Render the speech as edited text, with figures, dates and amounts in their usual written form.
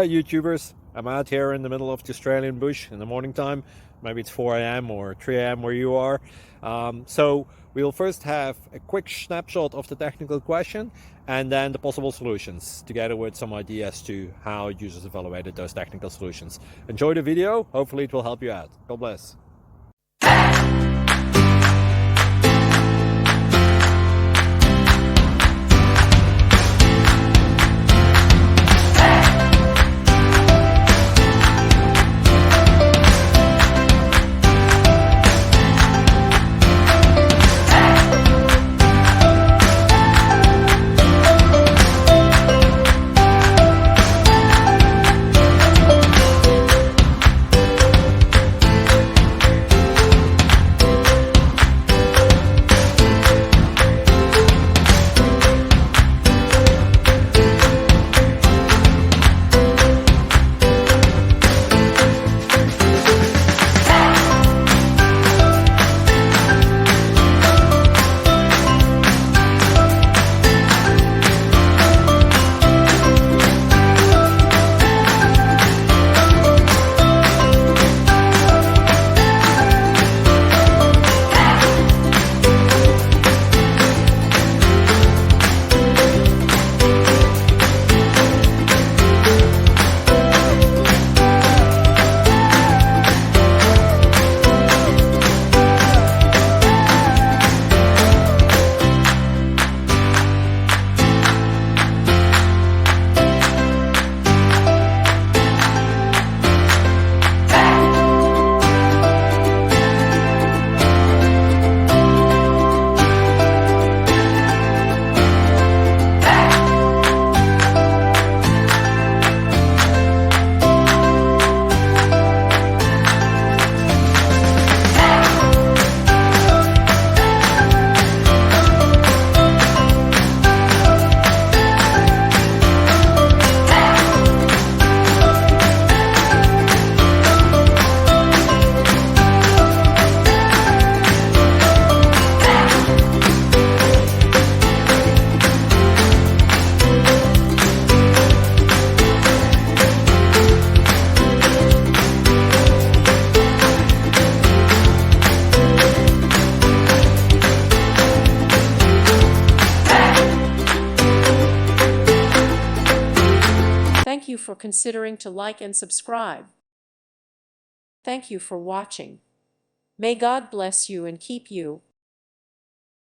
Hi YouTubers, I'm out here in the middle of the Australian bush in the morning time. Maybe it's 4 a.m. or 3 a.m. where you are. So we'll first have a quick snapshot of the technical question and then the possible solutions, together with some ideas to how users evaluated those technical solutions. Enjoy the video, hopefully it will help you out. God bless. Thank you for considering to like and subscribe. Thank you for watching. May God bless you and keep you.